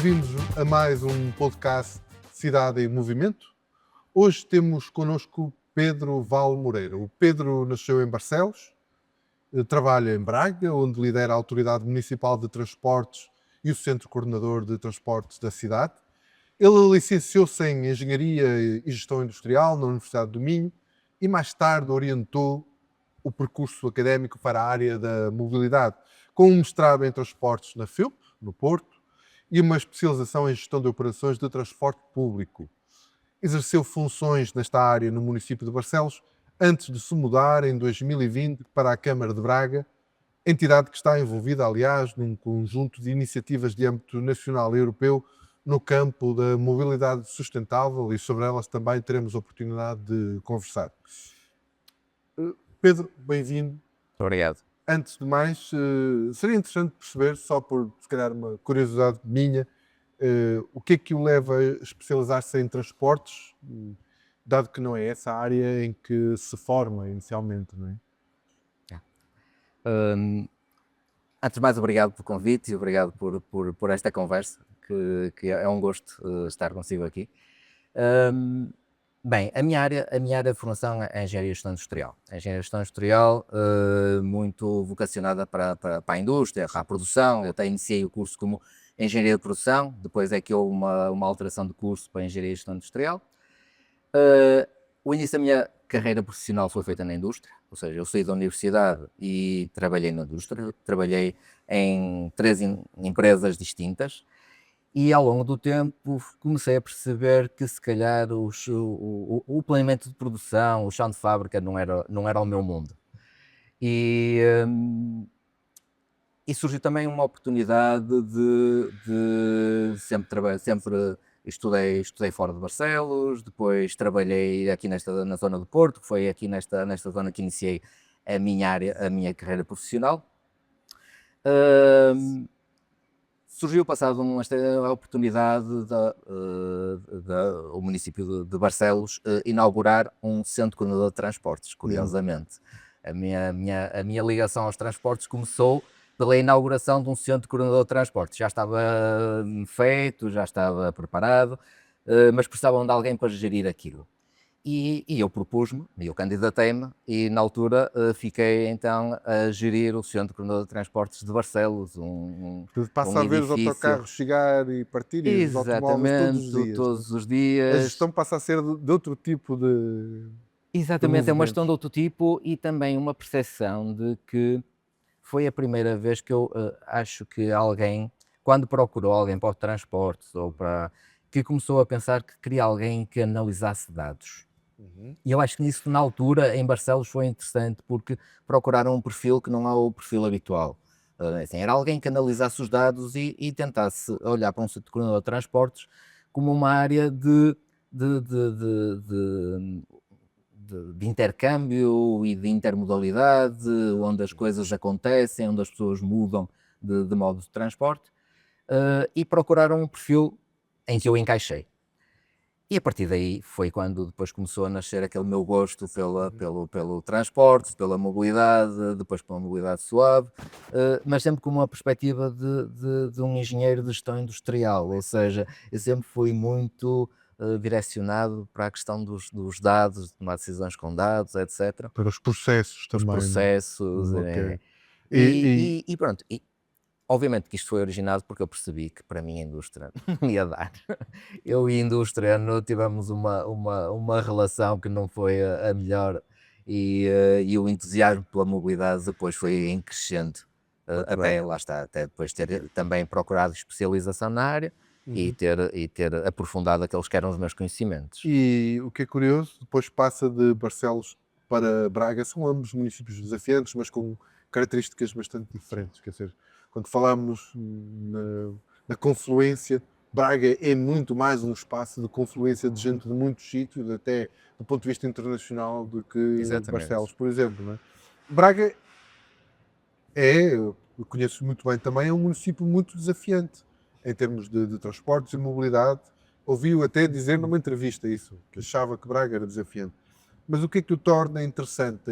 Bem-vindos a mais um podcast Cidade em Movimento. Hoje temos connosco Pedro Val Moreira. O Pedro nasceu em Barcelos, trabalha em Braga, onde lidera a Autoridade Municipal de Transportes e o Centro Coordenador de Transportes da cidade. Ele licenciou-se em Engenharia e Gestão Industrial na Universidade do Minho e mais tarde orientou o percurso académico para a área da mobilidade, com um mestrado em Transportes na FIUP, no Porto, e uma especialização em Gestão de Operações de Transporte Público. Exerceu funções nesta área no município de Barcelos, antes de se mudar em 2020 para a Câmara de Braga, entidade que está envolvida, aliás, num conjunto de iniciativas de âmbito nacional e europeu no campo da mobilidade sustentável, e sobre elas também teremos a oportunidade de conversar. Pedro, bem-vindo. Obrigado. Antes de mais, seria interessante perceber, só por, se calhar, uma curiosidade minha, o que é que o leva a especializar-se em transportes, dado que não é essa a área em que se forma inicialmente, não é? Antes de mais, obrigado pelo convite e obrigado por esta conversa, que é um gosto estar consigo aqui. Bem, a minha área de formação é Engenharia e Gestão Industrial. A Engenharia e Gestão Industrial, muito vocacionada para a indústria, para a produção. Eu até iniciei o curso como Engenharia de Produção, depois é que houve uma alteração de curso para Engenharia e Gestão Industrial. O início da minha carreira profissional foi feita na indústria, ou seja, eu saí da universidade e trabalhei na indústria, trabalhei em 3 empresas distintas. E ao longo do tempo comecei a perceber que se calhar o planeamento de produção, o chão de fábrica não era o meu mundo. E surgiu também uma oportunidade de sempre estudei fora de Barcelos, depois trabalhei aqui na zona do Porto, que foi aqui nesta zona que iniciei a minha carreira profissional. Surgiu passado a oportunidade o município de Barcelos inaugurar um centro coordenador de transportes, curiosamente. A minha ligação aos transportes começou pela inauguração de um centro coordenador de transportes. Já estava feito, já estava preparado, mas precisavam de alguém para gerir aquilo. E eu propus-me, eu candidatei-me e na altura fiquei então a gerir o Centro Coordenador de Transportes de Barcelos, Passa a ver os autocarros chegar e partir e os automóveis todos os dias. A gestão passa a ser de outro tipo de... Exatamente, é uma gestão de outro tipo e também uma percepção de que foi a primeira vez que eu acho que alguém, quando procurou alguém para os transportes ou que começou a pensar que queria alguém que analisasse dados. E eu acho que nisso, na altura, em Barcelos, foi interessante porque procuraram um perfil que não é o perfil habitual. Assim, era alguém que analisasse os dados e tentasse olhar para um centro coordenador de transportes como uma área de intercâmbio e de intermodalidade, onde as coisas acontecem, onde as pessoas mudam de modo de transporte, e procuraram um perfil em que eu encaixei. E a partir daí foi quando depois começou a nascer aquele meu gosto pelo transporte, pela mobilidade, depois pela mobilidade suave, mas sempre com uma perspectiva de um engenheiro de gestão industrial, ou seja, eu sempre fui muito direcionado para a questão dos dados, de tomar decisões com dados, etc. Para os processos também. Os processos, Okay. E pronto. Obviamente que isto foi originado porque eu percebi que para mim a indústria não ia dar. Eu e a indústria tivemos uma relação que não foi a melhor e o entusiasmo pela mobilidade depois foi em crescente. Até lá está, até depois ter também procurado especialização na área e ter aprofundado aqueles que eram os meus conhecimentos. E o que é curioso, depois passa de Barcelos para Braga, são ambos municípios desafiantes, mas com características bastante diferentes, quer dizer, quando falamos na confluência, Braga é muito mais um espaço de confluência de gente de muitos sítios, até do ponto de vista internacional, do que Exatamente. Barcelos, por exemplo. Não é? Braga eu conheço muito bem também, é um município muito desafiante em termos de transportes e mobilidade. Ouvi-o até dizer numa entrevista isso, que achava que Braga era desafiante. Mas o que é que o torna interessante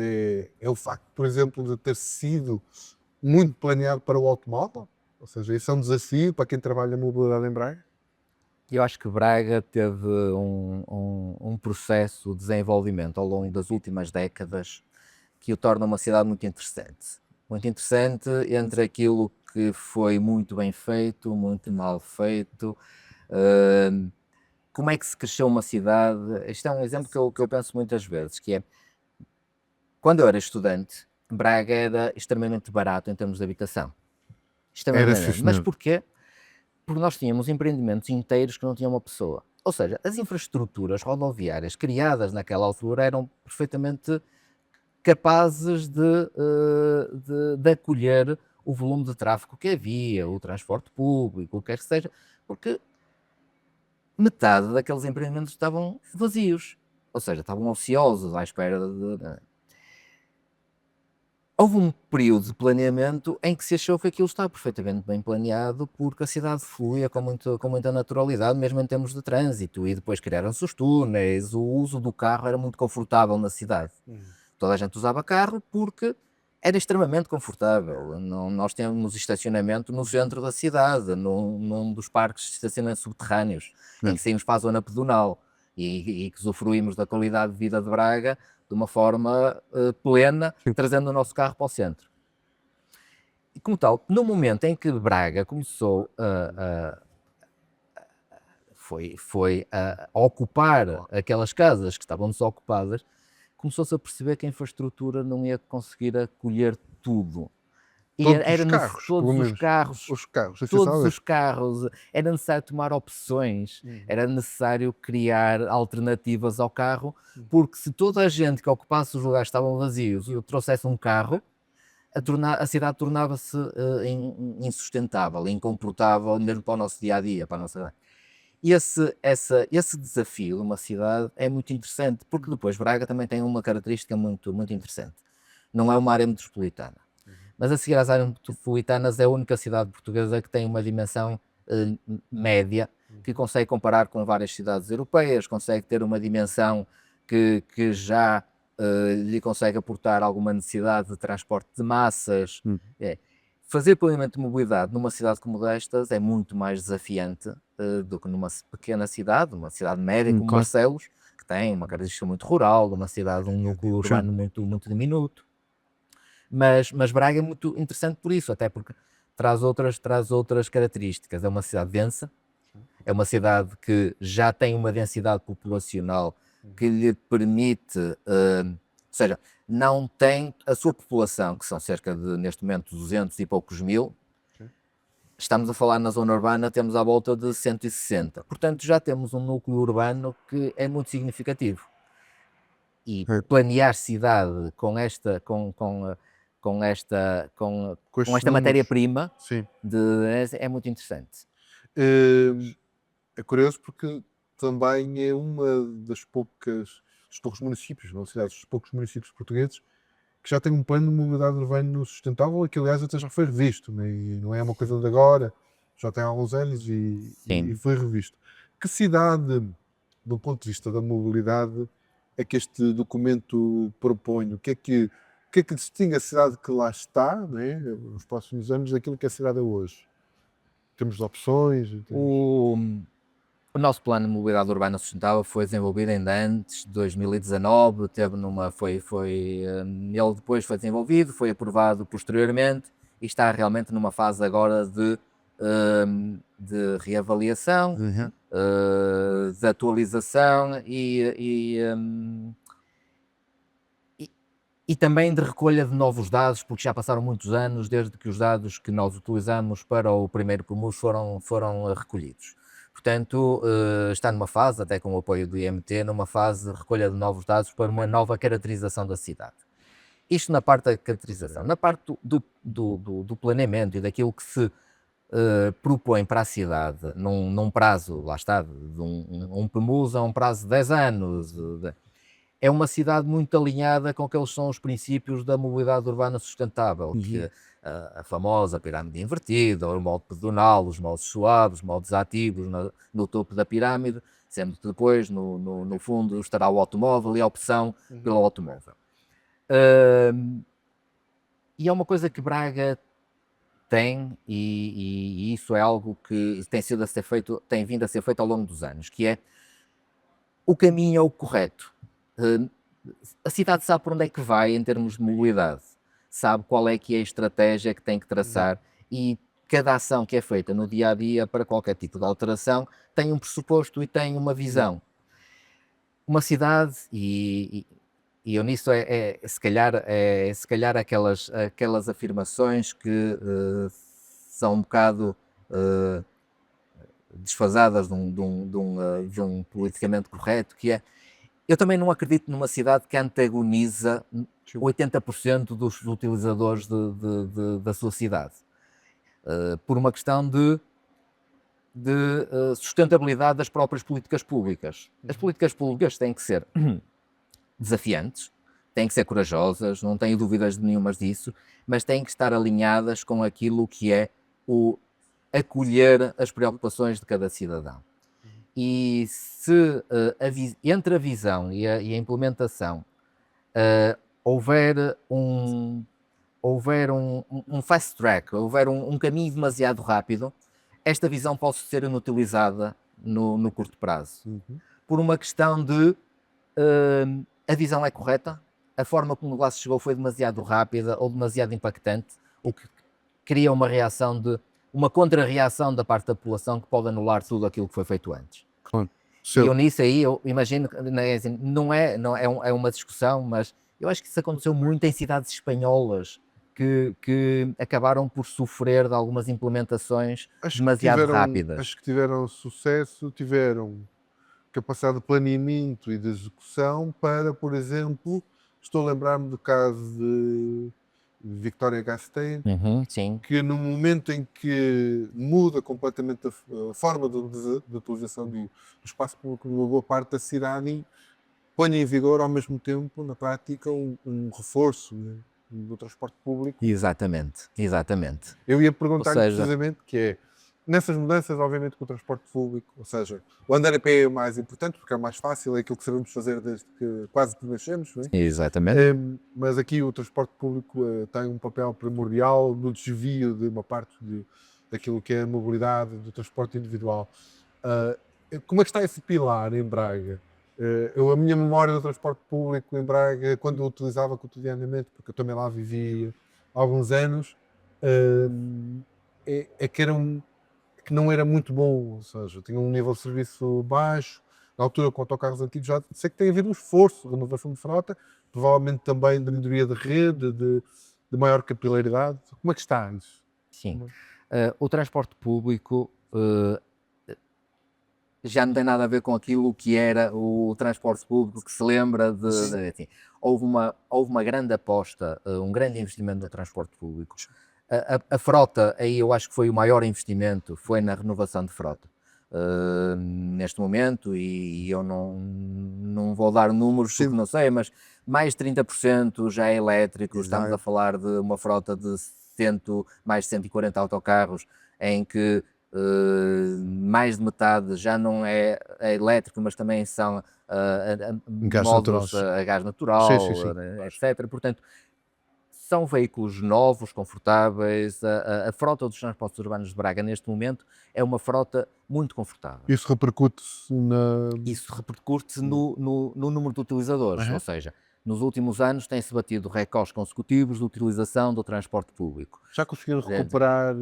é o facto, por exemplo, de ter sido muito planeado para o automóvel, Ou seja, isso é um desafio para quem trabalha a mobilidade em Braga? Eu acho que Braga teve um processo de desenvolvimento ao longo das últimas décadas que o torna uma cidade muito interessante. Muito interessante entre aquilo que foi muito bem feito, muito mal feito. Como é que se cresceu uma cidade? Isto é um exemplo que eu penso muitas vezes, que é, quando eu era estudante, Braga era extremamente barato em termos de habitação. Era, sim, Extremamente. Mas senhor. porquê? Porque nós tínhamos empreendimentos inteiros que não tinham uma pessoa. Ou seja, as infraestruturas rodoviárias criadas naquela altura eram perfeitamente capazes de acolher o volume de tráfego que havia, o transporte público, o que quer que seja, porque metade daqueles empreendimentos estavam vazios, ou seja, estavam ociosos à espera de. Houve um período de planeamento em que se achou que aquilo estava perfeitamente bem planeado, porque a cidade fluía com muita naturalidade, mesmo em termos de trânsito, e depois criaram-se os túneis, o uso do carro era muito confortável na cidade. Toda a gente usava carro porque era extremamente confortável. Nós temos estacionamento no centro da cidade, num dos parques de estacionamento subterrâneos, em que saímos para a zona pedonal e que usufruímos da qualidade de vida de Braga de uma forma plena, trazendo o nosso carro para o centro. E como tal, no momento em que Braga começou a ocupar aquelas casas que estavam desocupadas, começou-se a perceber que a infraestrutura não ia conseguir acolher tudo. E Todos os carros, pelo todos os menos. carros, Os carros, todos essencialmente. os carros, era necessário tomar opções, era necessário criar alternativas ao carro, porque se toda a gente que ocupasse os lugares que estavam vazios e trouxesse um carro, a cidade tornava-se insustentável, incomportável, mesmo para o nosso dia-a-dia, para a nossa. E esse desafio de uma cidade é muito interessante, porque depois Braga também tem uma característica muito, muito interessante. Não é uma área metropolitana, mas a seguir às áreas metropolitanas é a única cidade portuguesa que tem uma dimensão média, que consegue comparar com várias cidades europeias, consegue ter uma dimensão que já lhe consegue aportar alguma necessidade de transporte de massas. É. Fazer planeamento de mobilidade numa cidade como estas é muito mais desafiante do que numa pequena cidade, uma cidade média como Claro. Barcelos, que tem uma característica muito rural, uma cidade, um núcleo urbano muito, muito diminuto. Mas Braga é muito interessante por isso, até porque traz outras características. É uma cidade densa, é uma cidade que já tem uma densidade populacional que lhe permite, ou seja, não tem a sua população, que são cerca de, neste momento, 200 e poucos mil. Estamos a falar na zona urbana, temos à volta de 160. Portanto, já temos um núcleo urbano que é muito significativo. E planear cidade com esta Com estes números. matéria-prima Sim. é muito interessante. É curioso porque também é uma dos poucos municípios, não cidades, dos poucos municípios portugueses que já tem um plano de mobilidade urbana sustentável, que aliás até já foi revisto, né? E não é uma coisa de agora, já tem alguns anos e foi revisto. Que cidade, do ponto de vista da mobilidade, é que este documento propõe? O que é que distingue a cidade que lá está, né, nos próximos anos, daquilo que a cidade é hoje? Temos opções? O nosso plano de mobilidade urbana sustentável foi desenvolvido ainda antes de 2019, ele depois foi desenvolvido, foi aprovado posteriormente e está realmente numa fase agora de reavaliação, de atualização e também de recolha de novos dados, porque já passaram muitos anos desde que os dados que nós utilizamos para o primeiro PROMUS foram recolhidos. Portanto, está numa fase, até com o apoio do IMT, numa fase de recolha de novos dados para uma nova caracterização da cidade. Isto na parte da caracterização. Na parte do planeamento e daquilo que se propõe para a cidade, num prazo, lá está, de um PMUS a um prazo de 10 anos, é uma cidade muito alinhada com aqueles que são os princípios da mobilidade urbana sustentável, que a famosa pirâmide invertida, o modo pedonal, os modos suaves, os modos ativos no topo da pirâmide, sendo que depois, no fundo, estará o automóvel e a opção pelo automóvel. E é uma coisa que Braga tem, e isso é algo que tem vindo a ser feito ao longo dos anos, que é o caminho é o correto. Eh, A cidade sabe para onde é que vai em termos de mobilidade, sabe qual é que é a estratégia que tem que traçar e cada ação que é feita no dia a dia para qualquer tipo de alteração tem um pressuposto e tem uma visão. Uma cidade, e eu nisso se calhar aquelas afirmações que são um bocado desfasadas de um politicamente correto, que é, eu também não acredito numa cidade que antagoniza Sim. 80% dos utilizadores da sua cidade, por uma questão de sustentabilidade das próprias políticas públicas. As políticas públicas têm que ser desafiantes, têm que ser corajosas, não tenho dúvidas nenhumas disso, mas têm que estar alinhadas com aquilo que é o acolher as preocupações de cada cidadão. E se entre a visão e a implementação houver um fast track, houver um caminho demasiado rápido, esta visão pode ser inutilizada no curto prazo. Por uma questão de a visão é correta, a forma como o negócio chegou foi demasiado rápida ou demasiado impactante, o que cria uma contra-reação da parte da população que pode anular tudo aquilo que foi feito antes. E eu nisso aí, eu imagino, é uma discussão, mas eu acho que isso aconteceu muito em cidades espanholas que acabaram por sofrer de algumas implementações demasiado rápidas. Acho que tiveram sucesso, tiveram capacidade de planeamento e de execução para, por exemplo, estou a lembrar-me do caso de Victoria Gasteiz, Sim, que no momento em que muda completamente a forma de utilização do espaço público numa boa parte da cidade e põe em vigor ao mesmo tempo, na prática, um reforço, né, do transporte público. exatamente. Eu ia perguntar seja- precisamente que é, nessas mudanças, obviamente, com o transporte público, ou seja, o andar a pé é o mais importante, porque é o mais fácil, é aquilo que sabemos fazer desde que quase que nascemos, não é? Exatamente. Mas aqui o transporte público tem um papel primordial no desvio de uma parte daquilo que é a mobilidade do transporte individual. Como é que está esse pilar em Braga? A minha memória do transporte público em Braga, quando eu utilizava cotidianamente, porque eu também lá vivi há alguns anos, que não era muito bom, ou seja, tinha um nível de serviço baixo. Na altura, com autocarros antigos, já sei que tem havido um esforço de renovação de frota, provavelmente também de melhoria de rede, de maior capilaridade. Como é que está isso? Sim. O transporte público já não tem nada a ver com aquilo que era o transporte público que se lembra assim, houve uma grande aposta, um grande investimento no transporte público. A frota, aí eu acho que foi o maior investimento, foi na renovação de frota. Neste momento, e eu não vou dar números porque não sei, mas mais de 30% já é elétrico. Estamos a falar de uma frota de mais de 140 autocarros, em que mais de metade já não é elétrico, mas também são módulos a gás natural, etc. Portanto, são veículos novos, confortáveis. A frota dos transportes urbanos de Braga, neste momento, é uma frota muito confortável. Isso repercute-se no número de utilizadores, ou seja, nos últimos anos tem-se batido recordes consecutivos de utilização do transporte público. Já conseguiram recuperar,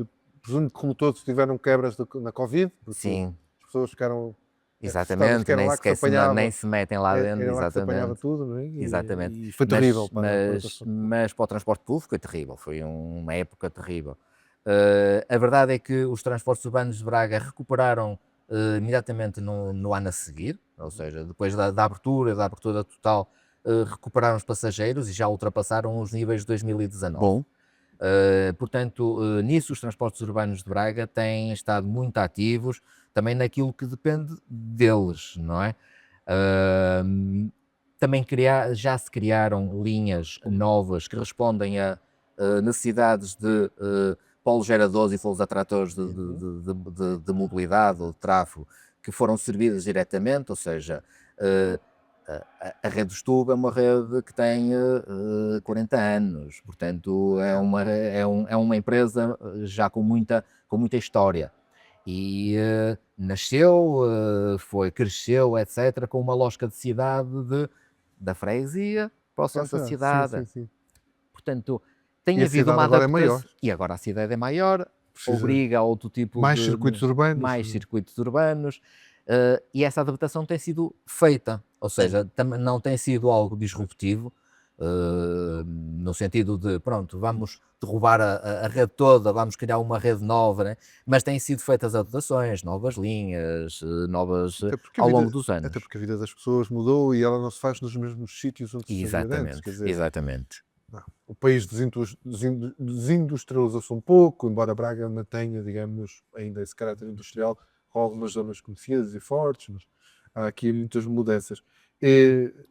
presumo que como todos tiveram quebras na Covid, porque Sim, as pessoas ficaram exatamente, que era lá que se apanhava, nem se metem lá dentro, era lá que se apanhava exatamente. tudo, não é? Exatamente. E foi terrível Mas para o transporte público foi terrível, foi uma época terrível. A verdade é que os transportes urbanos de Braga recuperaram imediatamente no ano a seguir, ou seja, depois da abertura total, recuperaram os passageiros e já ultrapassaram os níveis de 2019. Bom. Portanto, nisso os transportes urbanos de Braga têm estado muito ativos, também naquilo que depende deles, não é? Também já se criaram linhas novas que respondem a necessidades de polos geradores e polos atratores de mobilidade ou de tráfego que foram servidas diretamente, ou seja, a rede do Setúbal é uma rede que tem 40 anos, portanto é uma empresa já com muita história. E nasceu, cresceu, etc., com uma lógica de cidade da freguesia para o centro da Sim, cidade. sim, sim. Portanto, E tem a havido cidade uma agora é maior. adaptação. E agora a cidade é maior, Precisa obriga a outro tipo mais de circuitos urbanos. mais circuitos urbanos, e essa adaptação tem sido feita, ou seja, também não tem sido algo disruptivo, no sentido de, pronto, vamos derrubar a rede toda, vamos criar uma rede nova, né? Mas têm sido feitas adaptações, novas linhas, novas Até porque a ao longo vida, dos até anos. porque a vida das pessoas mudou e ela não se faz nos mesmos sítios onde se fazia antes. Exatamente, Quer dizer, exatamente. não. O país desindustrializou-se um pouco, embora Braga mantenha, digamos, ainda esse caráter industrial, com algumas zonas conhecidas e fortes, mas há aqui muitas mudanças.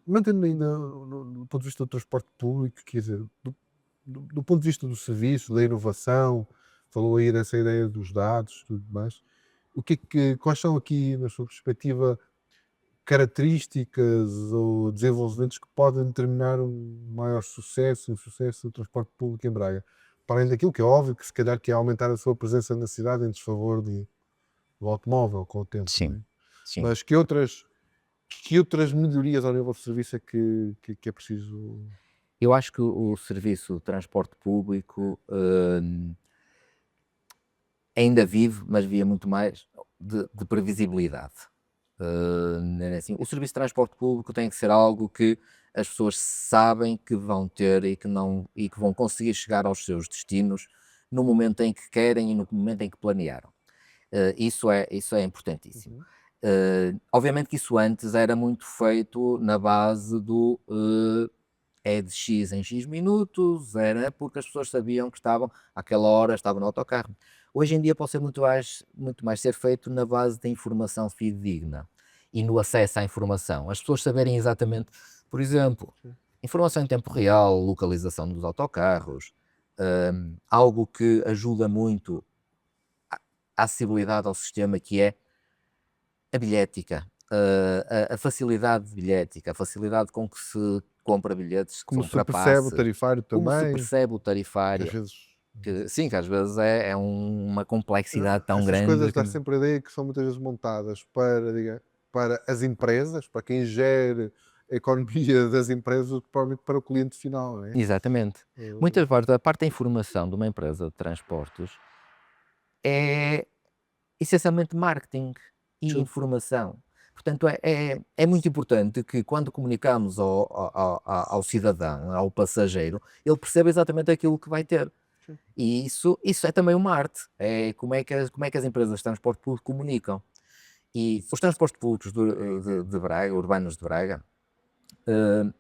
Mantendo ainda no ponto de vista do transporte público, quer dizer, do ponto de vista do serviço, da inovação, falou aí dessa ideia dos dados, tudo mais. Quais são aqui, na sua perspectiva, características ou desenvolvimentos que podem determinar um maior sucesso, um sucesso do transporte público em Braga? Para além daquilo que é óbvio, que se calhar que é aumentar a sua presença na cidade em desfavor do automóvel com o tempo, não Sim, é? sim. Mas que outras melhorias ao nível de serviço é que é preciso? Eu acho que o serviço de transporte público, ainda vive, mas via muito mais de previsibilidade. Não é assim, o serviço de transporte público tem que ser algo que as pessoas sabem que vão ter e que vão conseguir chegar aos seus destinos no momento em que querem e no momento em que planearam. Isso é importantíssimo. Uhum. Obviamente que isso antes era muito feito na base do é de X em X minutos, era porque as pessoas sabiam que estavam, àquela hora, estavam no autocarro. Hoje em dia pode ser muito mais ser feito na base da informação fidedigna e no acesso à informação. As pessoas saberem exatamente, por exemplo, Sim. informação em tempo real, localização dos autocarros, algo que ajuda muito a acessibilidade ao sistema, que é a bilhética, a facilidade de bilhética, a facilidade com que se compra bilhetes, que se Como se compra percebe o passes, tarifário como se também, percebe o que às tarifário, vezes que às vezes é uma complexidade tão essas coisas grande que dá sempre a ideia que são muitas vezes montadas para as empresas, para quem gere a economia das empresas, do que provavelmente para o cliente final, não é? exatamente. Eh, Muitas vezes a parte da informação de uma empresa de transportes é essencialmente marketing e Sim. informação. Portanto, é muito importante que quando comunicamos ao cidadão, ao passageiro, ele perceba exatamente aquilo que vai ter. Sim. E isso é também uma arte. É como é que as empresas de transporte público comunicam. E os transportes públicos de Braga, urbanos de Braga, eh,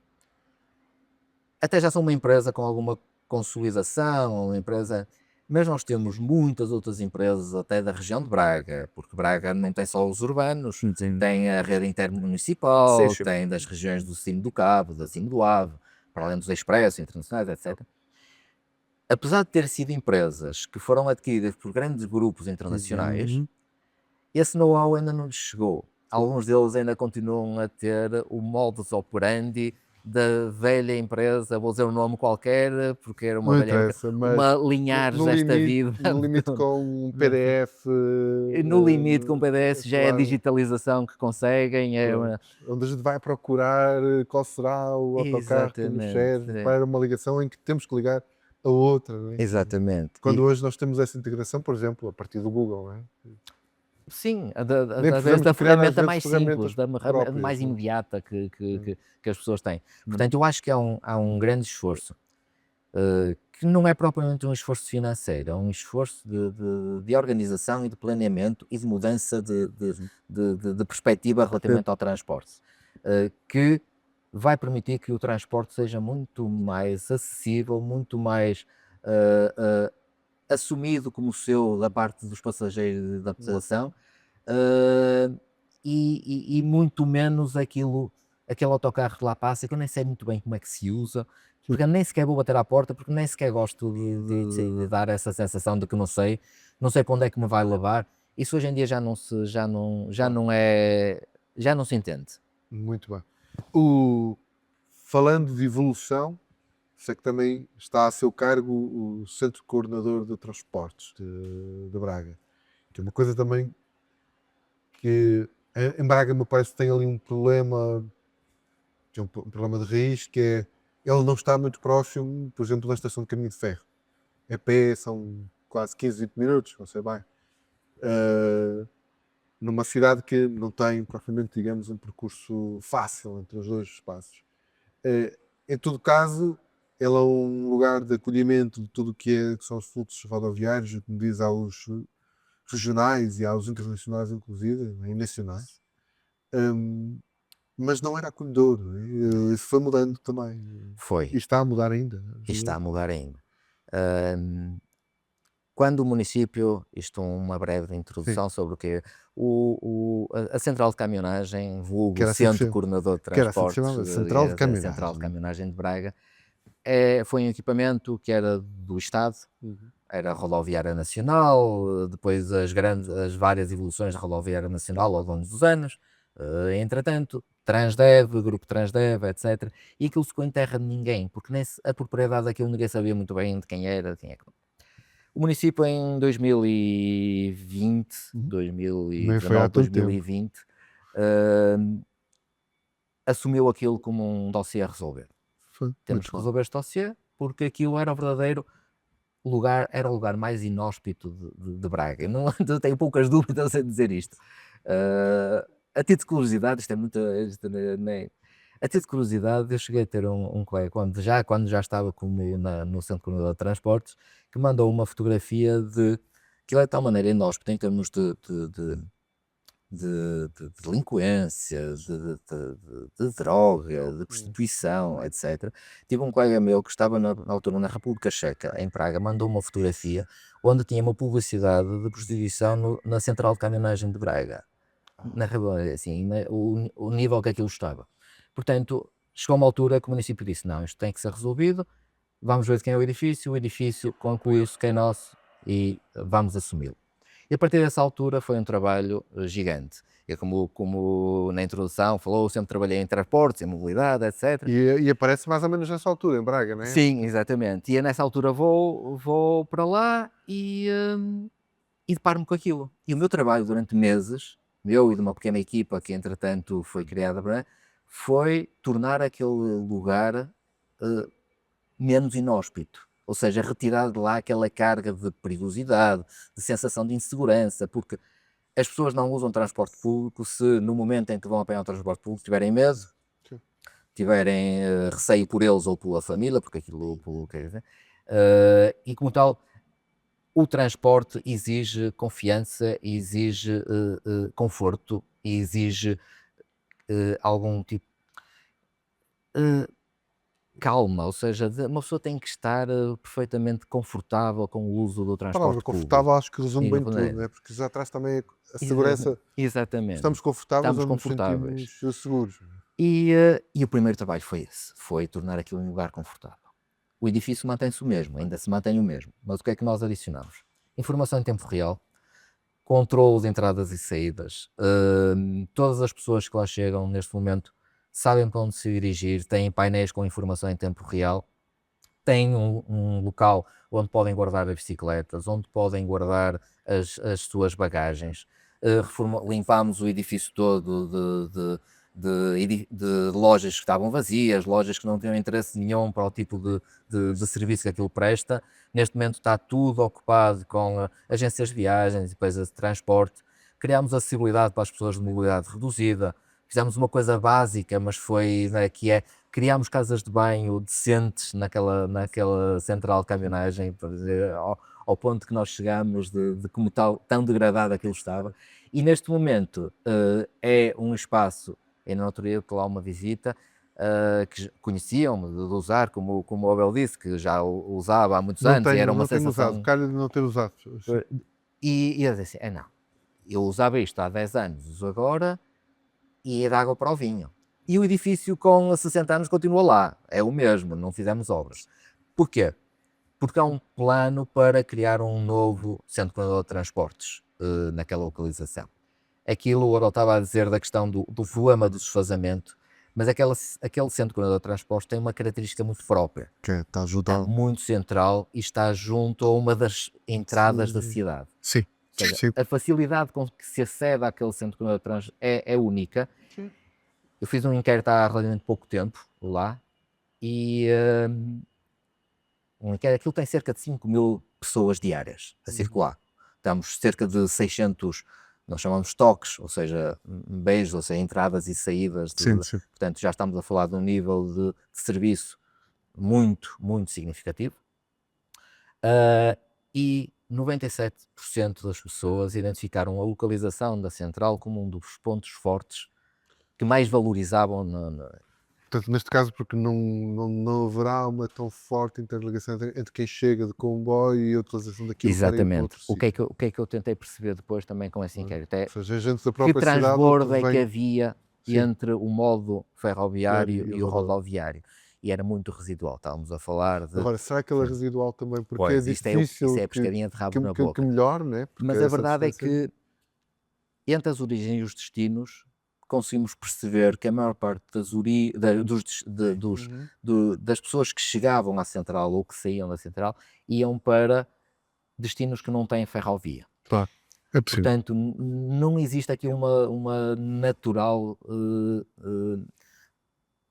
até já são uma empresa com alguma consolidação, uma empresa, mas nós temos muitas outras empresas até da região de Braga, porque Braga não tem só os urbanos, Sim. tem a rede Sim, intermunicipal, sim. tem das regiões do Cimo do Cabo, da Cimo do Ave, para além dos expressos internacionais, etc. Apesar de ter sido empresas que foram adquiridas por grandes grupos internacionais, Uhum. esse know-how ainda não lhes chegou. Alguns deles ainda continuam a ter o modus operandi da velha empresa, vou dizer um nome qualquer, porque era uma Não velha empresa, interessa, mas uma Linhares no desta limite, vida. no limite com um PDF, No limite, com o PDS já é a claro, digitalização que conseguem. pronto, onde a gente vai procurar qual será o autocarro que nos serve Exatamente. para uma ligação em que temos que ligar a outra, não é? Exatamente. Quando hoje nós temos essa integração, por exemplo, a partir do Google, não é? Sim, Nem através precisamos da de criar às ferramenta vezes mais simples, ferramentas da mais próprias, não imediata que, que, é? que, que as pessoas têm. Portanto, eu acho que há um grande esforço, que não é propriamente um esforço financeiro, é um esforço de organização e de planeamento e de mudança de perspectiva relativamente ao transporte, que vai permitir que o transporte seja muito mais acessível, muito mais eh, eh, assumido como seu da parte dos passageiros e da população, eh, e muito menos aquele autocarro que lá passa, que eu nem sei muito bem como é que se usa, porque eu nem sequer vou bater à porta, porque nem sequer gosto de dar essa sensação de que não sei para onde é que me vai levar. Isso hoje em dia já não se entende. Muito bem. Falando de evolução, sei que também está a seu cargo o Centro Coordenador de Transportes de Braga, que é uma coisa também que em Braga me parece que tem ali um problema, que é um problema de raiz, que é ele não está muito próximo, por exemplo, da estação de caminho de ferro. A pé são quase 15, 20 minutos, não sei bem. Numa cidade que não tem propriamente, digamos, um percurso fácil entre os dois espaços. Em todo caso, ele é um lugar de acolhimento de tudo o que são os fluxos rodoviários, como diz, aos regionais e aos internacionais, inclusive, e nacionais. Mas não era acolhedor. Isso foi mudando também. E Foi, está a mudar ainda. e está a mudar ainda. Ahm, Quando o município, isto uma breve Sim, introdução sobre o que é a central de caminhonagem, que vulgo era assim que se Centro chama. Coordenador de Que era assim que se Transportes, chamava, Central de a central de Caminhonagem. caminhonagem de Braga, foi um equipamento que era do Estado, era a Rodoviária Nacional, depois as várias evoluções da Rodoviária Nacional ao longo dos anos, entretanto, Transdev, Grupo Transdev, etc. E aquilo ficou em terra de ninguém, porque a propriedade daquilo ninguém sabia muito bem de quem era, de quem é que não. O município em 2020, Nem foi há 2019, tanto tempo. 2020, assumiu aquilo como um dossiê a resolver. Foi Temos muito que bom. resolver este dossiê, porque aquilo era o verdadeiro lugar, era o lugar mais inóspito de Braga. Eu não, eu tenho poucas dúvidas em dizer isto. A título de curiosidade, isto é muito. A título de curiosidade, eu cheguei a ter um colega, quando já estava no Centro Coordenador de Transportes, que mandou uma fotografia de que ele é de tal maneira inóspito em termos de delinquência, de droga, de prostituição, etc. Tive um colega meu que estava na altura na República Checa, em Praga, mandou uma fotografia onde tinha uma publicidade de prostituição na central de caminhonagem de Braga. Assim, o nível que aquilo estava. Portanto, chegou uma altura que o município disse: não, isto tem que ser resolvido, vamos ver de quem é o edifício conclui-se que é nosso e vamos assumi-lo. E a partir dessa altura foi um trabalho gigante. Eu, como na introdução falou, sempre trabalhei em transportes, em mobilidade, etc. E aparece mais ou menos nessa altura, em Braga, não é? Sim, exatamente. E eu, nessa altura vou para lá e deparo-me com aquilo. E o meu trabalho durante meses, meu e de uma pequena equipa que entretanto foi criada, foi tornar aquele lugar menos inóspito. Ou seja, retirar de lá aquela carga de perigosidade, de sensação de insegurança, porque as pessoas não usam transporte público se no momento em que vão apanhar o transporte público tiverem medo, Sim. tiverem receio por eles ou pela família, porque aquilo, quer dizer, e como tal, o transporte exige confiança, exige conforto, exige algum tipo calma, ou seja, uma pessoa tem que estar perfeitamente confortável com o uso do A palavra transporte confortável público. acho que resume E bem tudo, não é? Porque já traz também a Exa- segurança. Exatamente. Estamos confortáveis Estamos ou nos confortáveis. sentimos seguros. E o primeiro trabalho foi esse, foi tornar aquilo um lugar confortável. O edifício mantém-se o mesmo, ainda se mantém o mesmo, mas o que é que nós adicionamos? Informação em tempo real, controle de entradas e saídas. Todas as pessoas que lá chegam neste momento sabem para onde se dirigir, têm painéis com informação em tempo real, têm um local onde podem guardar as bicicletas, onde podem guardar as suas bagagens. Limpámos o edifício todo de lojas que estavam vazias, lojas que não tinham interesse nenhum para o tipo de serviço que aquilo presta. Neste momento está tudo ocupado com agências de viagens, empresas de transporte. Criámos acessibilidade para as pessoas de mobilidade reduzida. Fizemos uma coisa básica, mas foi, né, que é criámos casas de banho decentes naquela central de caminhonagem, para dizer, ao ponto que nós chegámos de como tal, tão degradado aquilo estava. E neste momento é um espaço, ainda não outro que lá uma visita, que conheciam-me de usar, como o Abel disse, que já o usava há muitos anos e era uma Não tenho usado, sensação. calha de não ter usado. Sim. E eu disse assim: não, eu usava isto há 10 anos, uso agora e é de água para o vinho. E o edifício com 60 anos continua lá, é o mesmo, não fizemos obras. Porquê? Porque há um plano para criar um novo centro coordenador de transportes naquela localização. Aquilo, o Oro estava a dizer da questão do problema do desfazamento, Mas aquele centro coordenador de transportes tem uma característica muito própria. Que está Está ajudado. muito central e está junto a uma das entradas da cidade. Sim, Ou seja, sim. a facilidade com que se acede àquele centro coordenador de transportes é única. Sim. Eu fiz um inquérito há relativamente pouco tempo lá e aquilo tem cerca de 5.000 pessoas diárias a circular. Estamos cerca de 600, nós chamamos toques, ou seja, beijos, ou seja, entradas e saídas. Sim, sim. Portanto, já estamos a falar de um nível de serviço muito, muito significativo. E 97% das pessoas identificaram a localização da central como um dos pontos fortes que mais valorizavam Portanto, neste caso, porque não haverá uma tão forte interligação entre quem chega de comboio e a utilização daquilo para ir para Exatamente. outro O sítio. que é que eu tentei perceber depois também com esse inquérito? É Ou seja, a gente da que própria cidade transbordo é que vem... havia Sim. entre o modo ferroviário E o e o rodoviário. E era muito residual. Estávamos a falar de. Agora, será que ela é residual também? Porque Pois, é isto difícil é a pescadinha de rabo na que boca. melhore, né? Porque Mas a essa verdade é distância- que entre as origens e os destinos conseguimos perceber que a maior parte das pessoas que chegavam à central ou que saíam da central iam para destinos que não têm ferrovia. Claro. É possível. Portanto, não existe aqui uma natural,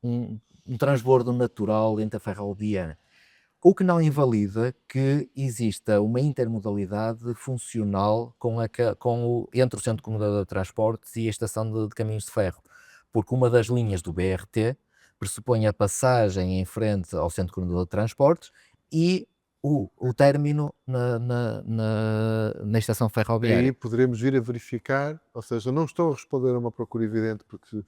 um transbordo natural entre a ferrovia, o que não invalida que exista uma intermodalidade funcional entre o Centro Coordenador de Transportes e a Estação de Caminhos de Ferro, porque uma das linhas do BRT pressupõe a passagem em frente ao Centro Coordenador de Transportes e o término na estação ferroviária. Aí poderemos vir a verificar, ou seja, não estou a responder a uma procura evidente, porque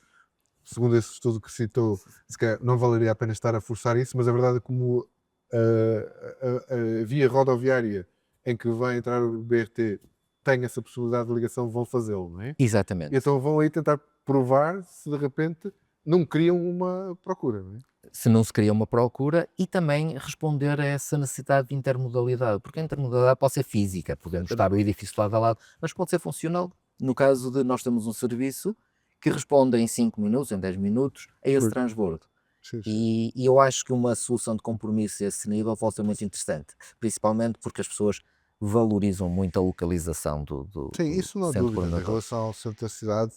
segundo esse estudo que citou, se calhar não valeria a pena estar a forçar isso, mas a verdade é como a via rodoviária em que vai entrar o BRT tem essa possibilidade de ligação, vão fazê-lo, não é? Exatamente. E então vão aí tentar provar se de repente não criam uma procura, não é? Se não se cria uma procura e também responder a essa necessidade de intermodalidade, porque a intermodalidade pode ser física, podemos estar o edifício lado a lado, mas pode ser funcional. No caso de nós temos um serviço que responde em 5 minutos, em 10 minutos, a esse Pois. transbordo. Sim, sim. E eu acho que uma solução de compromisso a esse nível pode ser muito interessante, principalmente porque as pessoas valorizam muito a localização do Sim, isso não há centro dúvida. Em coordenador. relação ao centro da cidade,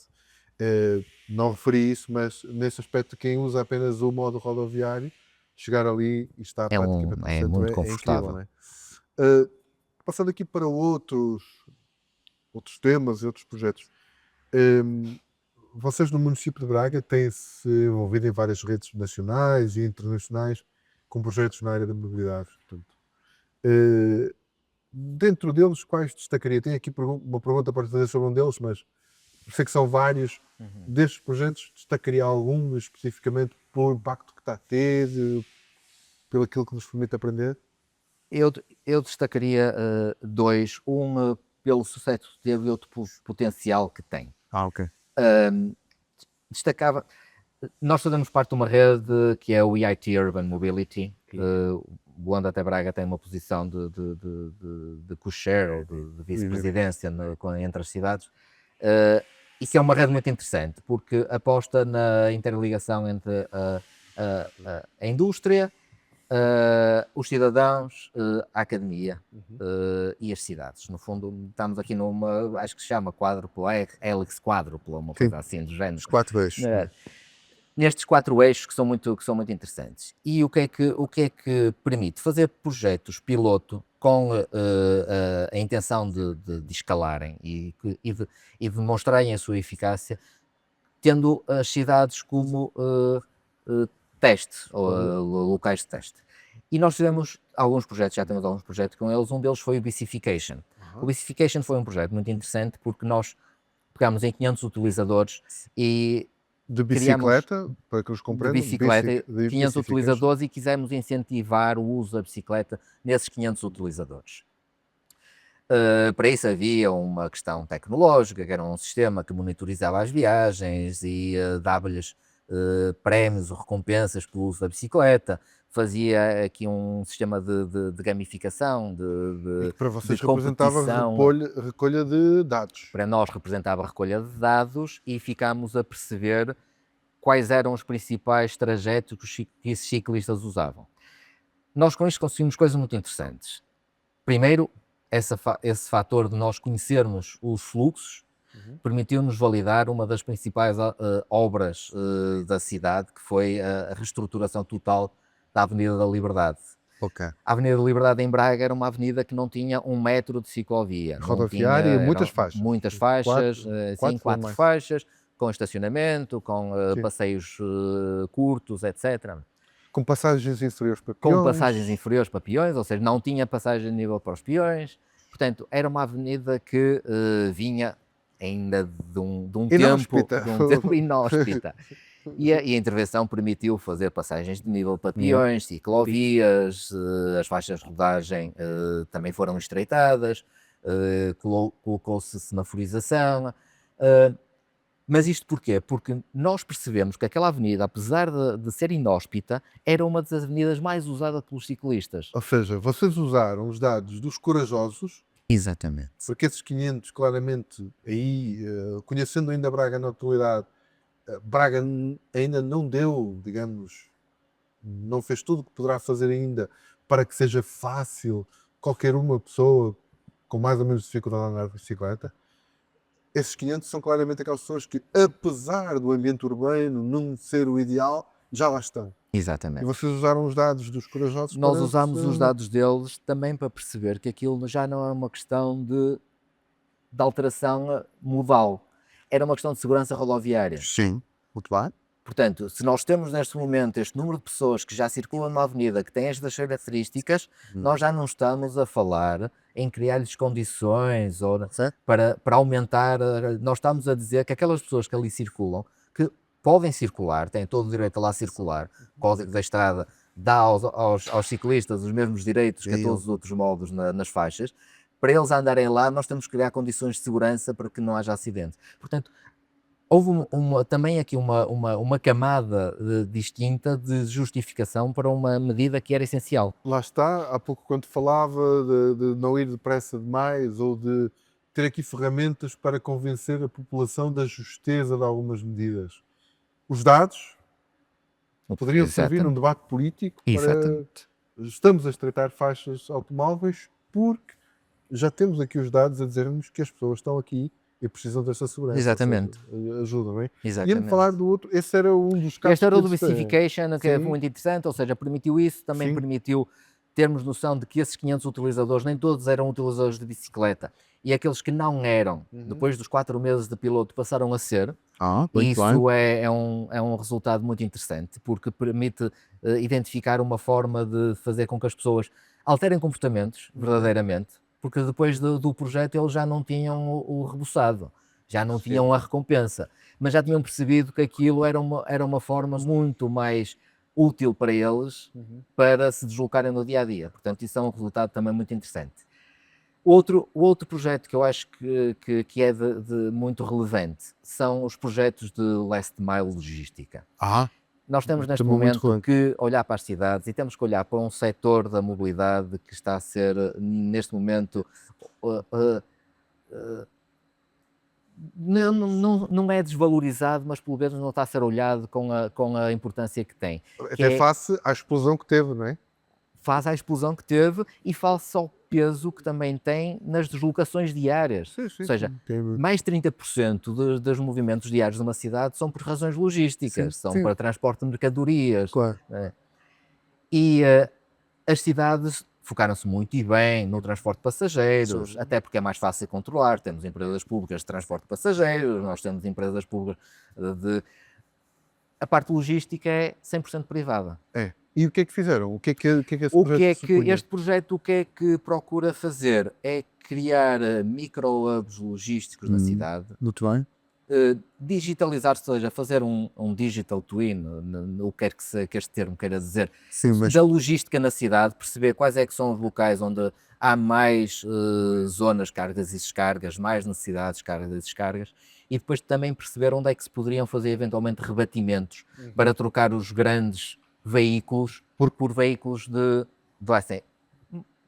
não referi isso, mas nesse aspecto, quem usa apenas o modo rodoviário, chegar ali e estar praticamente no É centro muito é confortável. incrível, não é? Passando aqui para outros temas e outros projetos. Vocês no município de Braga têm-se envolvido em várias redes nacionais e internacionais com projetos na área da mobilidade. Portanto, dentro deles, quais destacaria? Tenho aqui uma pergunta para fazer sobre um deles, mas sei que são vários. Destes projetos, destacaria algum especificamente pelo impacto que está a ter, pelo aquilo que nos permite aprender? Eu destacaria dois, pelo sucesso que teve e outro pelo potencial que tem. Ok. Destacava, nós fazemos parte de uma rede que é o EIT Urban Mobility. O Onda até Braga tem uma posição de co-chair ou de vice-presidência entre as cidades. E que é uma rede muito interessante, porque aposta na interligação entre a indústria, os cidadãos, a academia e as cidades. No fundo, estamos aqui numa, acho que se chama Helix quádrupla, uma coisa assim do género. Os 4 eixos. Nestes 4 eixos que são muito interessantes. E o que é que permite? Fazer projetos piloto com a intenção de escalarem e de demonstrarem a sua eficácia, tendo as cidades como teste, ou locais de teste. E nós fizemos alguns projetos, já temos alguns projetos com eles, um deles foi o Bicification. O Bicification foi um projeto muito interessante porque nós pegámos em 500 utilizadores e De bicicleta, para que os de compreendam? bicicleta, de 500 bicification. utilizadores e quisemos incentivar o uso da bicicleta nesses 500 utilizadores. Para isso havia uma questão tecnológica, que era um sistema que monitorizava as viagens e dava-lhes prémios ou recompensas pelo uso da bicicleta, fazia aqui um sistema de gamificação, E que para vocês de representava competição. recolha de dados. Para nós representava a recolha de dados e ficámos a perceber quais eram os principais trajetos que esses ciclistas usavam. Nós com isto conseguimos coisas muito interessantes. Primeiro, esse fator de nós conhecermos os fluxos permitiu-nos validar uma das principais obras da cidade, que foi a reestruturação total da Avenida da Liberdade. Ok. A Avenida da Liberdade em Braga era uma avenida que não tinha 1 metro de ciclovia. Rodoviária, Não tinha, muitas eram faixas. muitas faixas, Quatro ou quatro mais. faixas, com estacionamento, com Sim. passeios curtos, etc. Com passagens inferiores para Com peões. passagens inferiores para peões, ou seja, não tinha passagem de nível para os peões. Portanto, era uma avenida que vinha ainda de um Inóspita. tempo inóspita. E a intervenção permitiu fazer passagens de nível para peões, ciclovias, as faixas de rodagem também foram estreitadas, colocou-se semaforização. Mas isto porquê? Porque nós percebemos que aquela avenida, apesar de ser inóspita, era uma das avenidas mais usadas pelos ciclistas. Ou seja, vocês usaram os dados dos corajosos, Exatamente. porque esses 500 claramente aí, conhecendo ainda Braga na atualidade, Braga ainda não deu, digamos, não fez tudo o que poderá fazer ainda para que seja fácil qualquer uma pessoa com mais ou menos dificuldade a andar de bicicleta. Esses 500 são claramente aquelas pessoas que, apesar do ambiente urbano não ser o ideal, já lá estão. E Exatamente. vocês usaram os dados dos corajosos Nós para usámos se- os dados deles também para perceber que aquilo já não é uma questão de alteração modal, era uma questão de segurança rodoviária. Sim, muito bem. Portanto, se nós temos neste momento este número de pessoas que já circulam numa avenida que têm estas características, nós já não estamos a falar em criar-lhes condições ou para aumentar. Nós estamos a dizer que aquelas pessoas que ali circulam, que podem circular, têm todo o direito a lá circular, o Código da Estrada dá aos ciclistas os mesmos direitos que a todos os outros modos nas faixas, para eles andarem lá, nós temos que criar condições de segurança para que não haja acidente. Portanto, houve também aqui uma camada distinta de justificação para uma medida que era essencial. Lá está, há pouco quando falava de não ir depressa demais ou de ter aqui ferramentas para convencer a população da justeza de algumas medidas. Os dados poderiam servir num debate político para Exatamente. estamos a estreitar faixas automóveis porque já temos aqui os dados a dizer-nos que as pessoas estão aqui e precisam desta segurança. Exatamente. Ou seja, ajuda, não é? Exatamente. Ia-me falar do outro, esse era um dos casos. Este era o do que eu disse, Bicification, que é Sim. muito interessante, ou seja, permitiu isso, também Sim. permitiu termos noção de que esses 500 utilizadores, nem todos eram utilizadores de bicicleta, e aqueles que não eram, depois dos 4 meses de piloto, passaram a ser. E isso é um resultado muito interessante, porque permite identificar uma forma de fazer com que as pessoas alterem comportamentos, verdadeiramente, porque depois do projeto eles já não tinham o reboçado, já não tinham a recompensa, mas já tinham percebido que aquilo era uma forma muito mais útil para eles para se deslocarem no dia a dia. Portanto, isso é um resultado também muito interessante. O outro projeto que eu acho que é de muito relevante são os projetos de last mile logística. Nós temos neste Também muito momento relevante. que olhar para as cidades e temos que olhar para um setor da mobilidade que está a ser, neste momento, não é desvalorizado, mas pelo menos não está a ser olhado com a importância que tem. Até face à explosão que teve, não é? Faz a explosão que teve e face ao peso que também tem nas deslocações diárias. Sim, sim, Ou seja, mais 30% dos movimentos diários de uma cidade são por razões logísticas, Sim, são sim. para transporte de mercadorias. Claro. E as cidades focaram-se muito e bem no transporte de passageiros, até porque é mais fácil controlar. Temos empresas públicas de transporte de passageiros, nós temos empresas públicas de... A parte logística é 100% privada. É. E o que é que fizeram? O que é que esse O projeto que é que supunha? este projeto procura fazer? É criar micro-hubs logísticos na cidade, Muito bem. digitalizar, ou seja, fazer um digital twin, o que quer que este termo queira dizer, Sim, mas da logística na cidade, perceber quais é que são os locais onde há mais zonas, cargas e descargas, mais necessidades, cargas e descargas, e depois também perceber onde é que se poderiam fazer eventualmente rebatimentos para trocar os grandes veículos por veículos vai ser,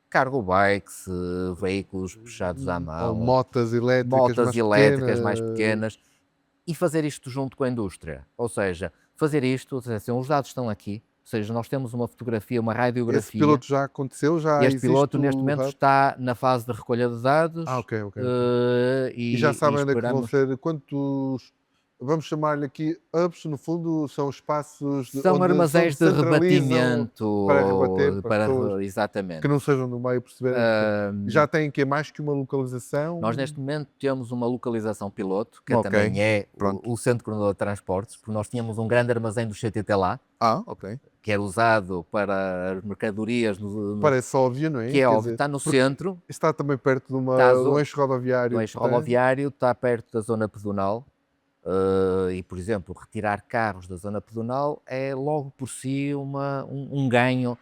cargo bikes, veículos puxados à ou mão, motas elétricas motas mais elétricas pequenas. mais pequenas, e fazer isto junto com a indústria. Ou seja, fazer isto, ou seja, assim, os dados estão aqui, ou seja, nós temos uma fotografia, uma Esse radiografia. piloto já aconteceu? Já Este existe piloto neste o momento hub? está na fase de recolha de Ah, dados, ok, ok, ok. E já e sabem onde é que vão esperamos. ser quantos, vamos chamar-lhe aqui hubs, no fundo são espaços São onde armazéns de centralizam para rebater rebatimento, para pessoas que exatamente. não sejam do meio perceberem que já têm que é mais que uma Nós localização. neste momento temos uma localização piloto, que Ok, também é pronto. o Centro Coordenador de Transportes, porque nós tínhamos um grande armazém do CTT lá, Ah, ok. que era usado para as mercadorias, Parece óbvio, não que é? é Quer óbvio, dizer, está no porque centro, está também perto está de um eixo do rodoviário, eixo portanto, rodoviário, está perto da zona pedonal. E, por exemplo, retirar carros da zona pedonal é logo por si um ganho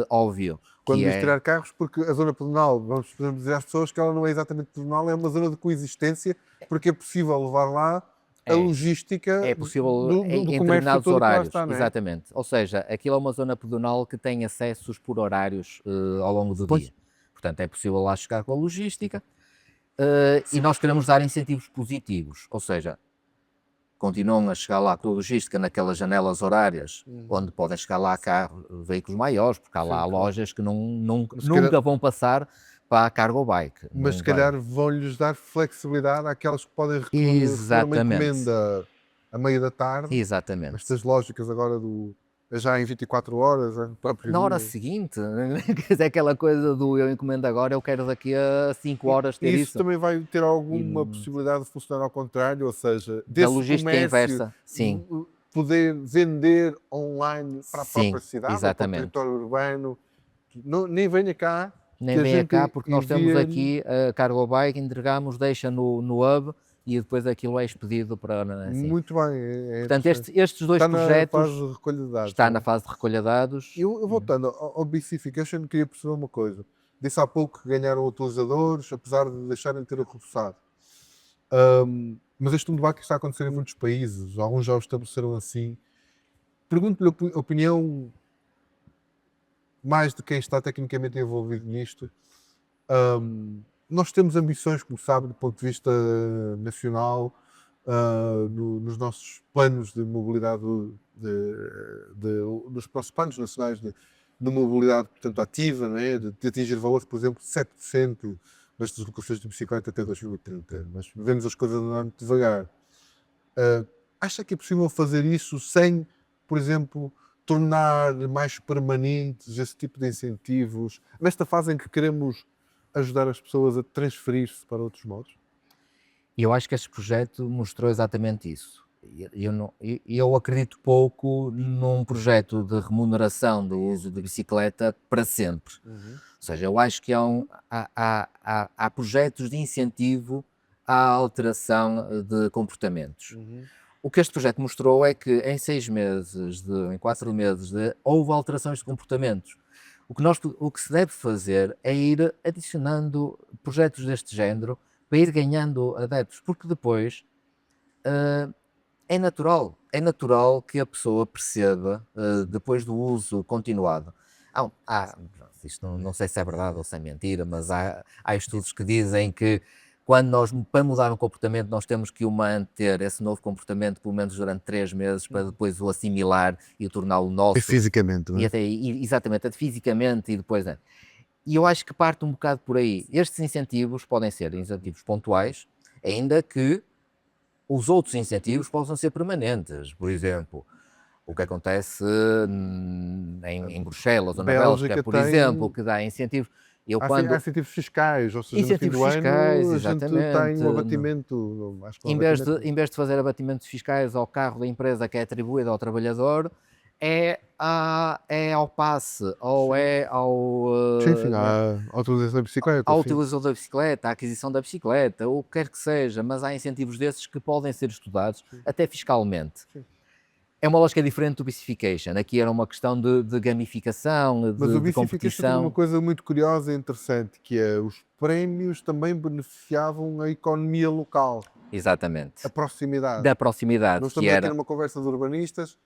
óbvio, quando que diz é, tirar carros, porque a zona pedonal, podemos dizer às pessoas que ela não é exatamente pedonal, é uma zona de coexistência, porque é possível levar lá a é, logística é possível do em comércio determinados todo que lá horários, está, não é? exatamente. Ou seja, aquilo é uma zona pedonal que tem acessos por horários ao longo do Pois. dia. Portanto, é possível lá chegar com a logística e nós queremos dar incentivos positivos, ou seja, continuam a chegar lá com a logística naquelas janelas horárias, Uhum. onde podem chegar lá carros, veículos maiores, porque há Sim, lá claro. lojas que nunca, Mas se calhar, nunca vão passar para a cargo bike. mas Não se vai. calhar vão-lhes dar flexibilidade àquelas que podem receber uma Exatamente. encomenda à meia da tarde. Exatamente. Estas lógicas agora do já em 24 horas, é o próprio Na hora dia. seguinte, quer dizer, aquela coisa do eu encomendo agora, eu quero daqui a 5 horas ter E isso isso. também vai ter E alguma possibilidade de funcionar ao contrário, ou seja, da desse logística comércio inversa, sim, poder vender online para a própria sim, cidade ou para o exatamente. território urbano, nem venha cá, que Nem a venha cá gente porque nós temos envia-lhe aqui a cargo bike, entregamos, deixa no hub e depois aquilo é expedido para assim. muito bem, é Portanto, interessante. estes dois Está na fase projetos de recolha de dados, está não na é? fase de recolha de dados. Eu voltando ao Bicification, queria perceber uma coisa. Disse há pouco que ganharam utilizadores, apesar de deixarem de ter reforçado. Mas este é um debate que está a acontecer em muitos países, alguns já o estabeleceram assim. Pergunto-lhe a opinião mais de quem está tecnicamente envolvido nisto. Nós temos ambições, como sabe, do ponto de vista nacional, nos nossos planos de mobilidade, nos nossos planos nacionais de mobilidade, portanto, ativa, não é? De atingir valores, por exemplo, de 7% das deslocações de bicicleta até 2030. Mas vemos as coisas andando devagar. Acha que é possível fazer isso sem, por exemplo, tornar mais permanentes esse tipo de incentivos, nesta fase em que queremos ajudar as pessoas a transferir-se para outros modos? E eu acho que este projeto mostrou exatamente isso. Eu acredito pouco num projeto de remuneração do uso de bicicleta para sempre. Uhum, Ou seja, eu acho que há projetos de incentivo à alteração de comportamentos. uhum. O que este projeto mostrou é que em 6 meses, em 4 meses, houve alterações de comportamentos. O que se deve fazer é ir adicionando projetos deste género para ir ganhando adeptos, porque depois é natural que a pessoa perceba, depois do uso continuado. Isto não sei se é verdade ou se é mentira, mas há estudos que dizem que quando para mudar um comportamento, nós temos que o manter, esse novo comportamento, pelo menos durante 3 meses, para depois o assimilar e o torná-lo É nosso, fisicamente, não e é? até, exatamente, fisicamente e depois. E eu acho que parte um bocado por aí. Estes incentivos podem ser incentivos pontuais, ainda que os outros incentivos possam ser permanentes. Por exemplo, o que acontece em Bruxelas ou na Bélgica, Bélgica por exemplo, tem que dá incentivos. Eu há quando. incentivos fiscais, ou seja, no fim Incentivos do fiscais, ano a gente tem exatamente. um abatimento, acho que é um abatimento. Em vez de fazer abatimentos fiscais ao carro da empresa que é atribuído ao trabalhador, é ao passe ou Sim, é sim, sim, a utilização da bicicleta, ao sim. utilizador da bicicleta, à aquisição da bicicleta, ou o que quer que seja, mas há incentivos desses que podem ser estudados, Sim, até fiscalmente. sim. É uma lógica diferente do Bicification. Aqui era uma questão de gamificação, Mas o de Bicification tinha uma competição. coisa muito curiosa e interessante, que é os prémios também beneficiavam a economia local, a Exatamente. proximidade. Da Não proximidade, que estamos aqui era. numa conversa de urbanistas,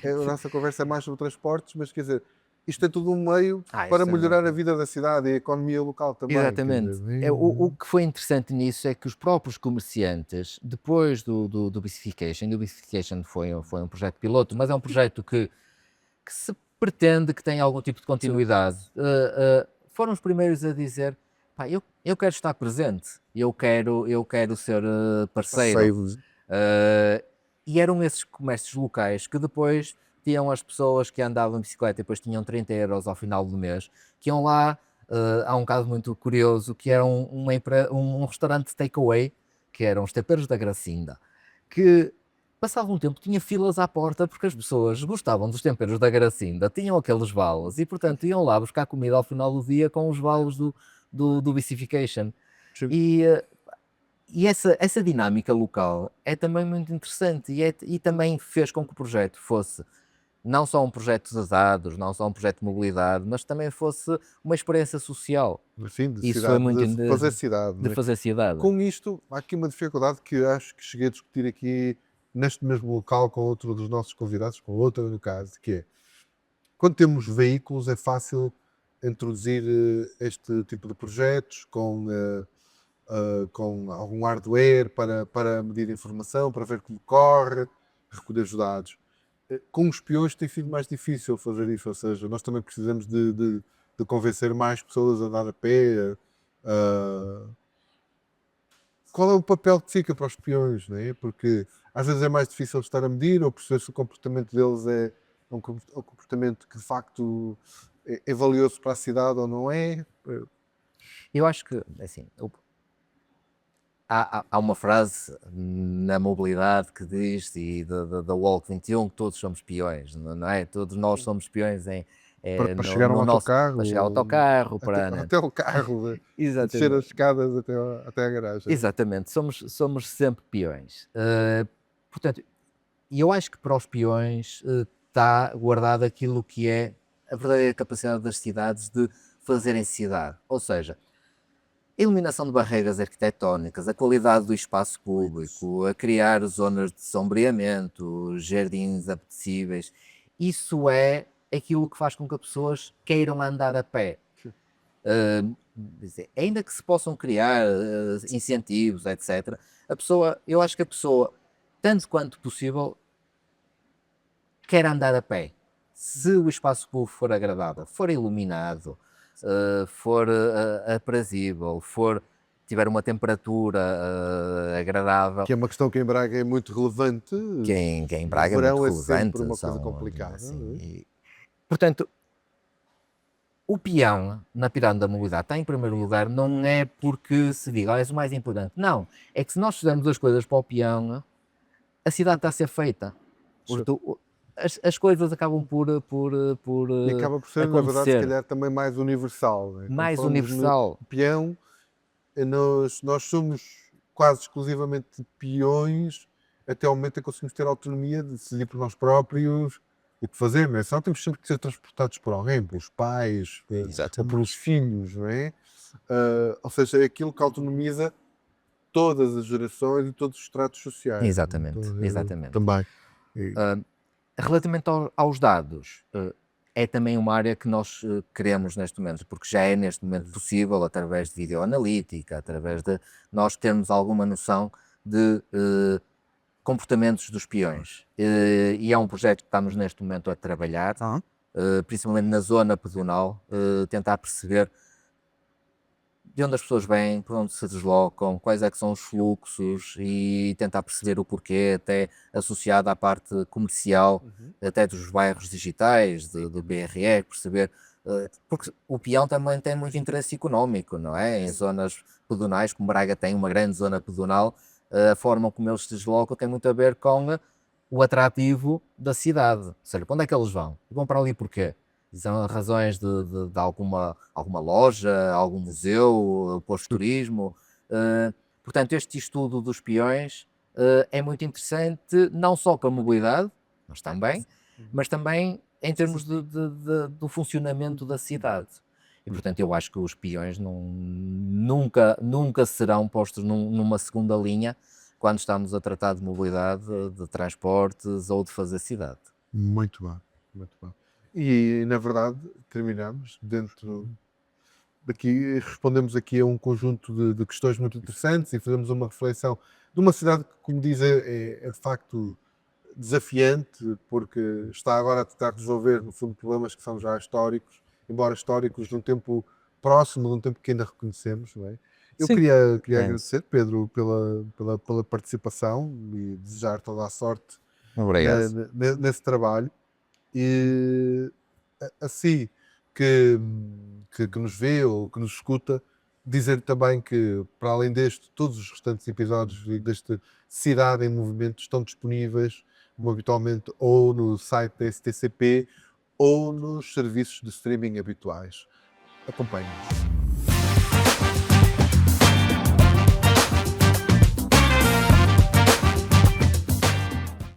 a nossa conversa é mais sobre transportes, mas quer dizer, isto é tudo um meio para Isso é melhorar a vida da cidade e a economia local também. quer exatamente. dizer, O que foi interessante nisso é que os próprios comerciantes, depois do Bicification foi um projeto piloto, mas é um projeto que se pretende que tenha algum tipo de continuidade, foram os primeiros a dizer: "Pá, eu quero estar presente, eu quero ser parceiro." Passeios. Eh, e eram esses comércios locais que depois tinham as pessoas que andavam de bicicleta e depois tinham 30 € ao final do mês, que iam lá. Há um caso muito curioso que era um restaurante de takeaway, que eram os Temperos da Gracinda, que passava um tempo, tinha filas à porta porque as pessoas gostavam dos temperos da Gracinda, tinham aqueles valos e, portanto, iam lá buscar comida ao final do dia com os valos do Bicification. Sim. E essa dinâmica local é também muito interessante e também fez com que o projeto fosse não só um projeto de dados, não só um projeto de mobilidade, mas também fosse uma experiência social. Assim, de Isso foi cidade, muito de fazer cidade, de não é? fazer cidade. Com isto, há aqui uma dificuldade que eu acho que cheguei a discutir aqui neste mesmo local com outro dos nossos convidados, com outra no caso, que é, quando temos veículos é fácil introduzir este tipo de projetos com algum hardware para medir a informação, para ver como corre, recolher os dados. Com os peões tem sido mais difícil fazer isso, ou seja, nós também precisamos de convencer mais pessoas a andar a pé. Qual é o papel que fica para os peões, não é? Porque às vezes é mais difícil estar a medir ou perceber se o comportamento deles é um comportamento que de facto é valioso para a cidade ou não é. Eu acho que, assim, há uma frase na mobilidade que diz, e da Walk 21, que todos somos peões, não é? Todos nós somos peões Para chegar a um no nosso, autocarro, para chegar ao autocarro, até o carro, descer as exatamente, escadas até à garagem. exatamente, somos sempre peões. Portanto, e eu acho que para os peões está guardado aquilo que é a verdadeira capacidade das cidades de fazerem cidade, ou seja, a eliminação de barreiras arquitetónicas, a qualidade do espaço público, a criar zonas de sombreamento, jardins apetecíveis, isso é aquilo que faz com que as pessoas queiram andar a pé. Ainda que se possam criar incentivos, etc., eu acho que a pessoa, tanto quanto possível, quer andar a pé. Se o espaço público for agradável, for iluminado, for aprazível, tiver uma temperatura agradável, Que é uma questão que em Braga é muito relevante. que em O Braga é muito verão é sempre relevante. uma coisa complicada. Assim, não é? portanto, o peão na pirâmide da mobilidade está em primeiro lugar, não é porque se diga, és o mais importante. Não, é que se nós fizermos as coisas para o peão, a cidade está a ser feita. Sim. As coisas acabam por E acaba por ser, na verdade, se acontecer calhar também mais universal. Não é? Quando mais falamos no universal. peão, nós somos quase exclusivamente peões até ao momento em que conseguimos ter autonomia de decidir por nós próprios o que fazer, não é? Senão temos sempre que ser transportados por alguém, pelos pais, ou pelos filhos, não é? Ou seja, é aquilo que autonomiza todas as gerações e todos os estratos sociais. Exatamente, Então, exatamente. também. E- Relativamente aos dados, é também uma área que nós queremos neste momento, porque já é neste momento possível, através de videoanalítica, através de nós termos alguma noção de comportamentos dos peões. E é um projeto que estamos neste momento a trabalhar, principalmente na zona pedonal, tentar perceber de onde as pessoas vêm, por onde se deslocam, quais é que são os fluxos e tentar perceber o porquê, até associado à parte comercial, até dos bairros digitais, do BRE, perceber, porque o peão também tem muito interesse económico, não é? Em zonas pedonais, como Braga tem uma grande zona pedonal, a forma como eles se deslocam tem muito a ver com o atrativo da cidade. Ou seja, para onde é que eles vão? Vão para ali porquê? São razões de alguma loja, algum museu, posto de turismo. Portanto, este estudo dos peões é muito interessante, não só para a mobilidade, mas também em termos do funcionamento da cidade. E, portanto, eu acho que os peões nunca serão postos numa segunda linha quando estamos a tratar de mobilidade, de transportes ou de fazer cidade. Muito bem, muito bem. E, na verdade, terminamos daqui, respondemos aqui a um conjunto de questões muito interessantes e fazemos uma reflexão de uma cidade que, como diz, é de facto desafiante, porque está agora a tentar resolver, no fundo, problemas que são já históricos, embora históricos de um tempo próximo, de um tempo que ainda reconhecemos, não é? Eu Sim, queria é. agradecer, Pedro, pela participação e desejar toda a sorte Obrigado. nesse trabalho. E assim que, que nos vê ou que nos escuta, dizer dizer-lhe também que, para além deste, todos os restantes episódios deste Cidade em Movimento estão disponíveis, como habitualmente, ou no site da STCP ou nos serviços de streaming habituais. Acompanhe-nos.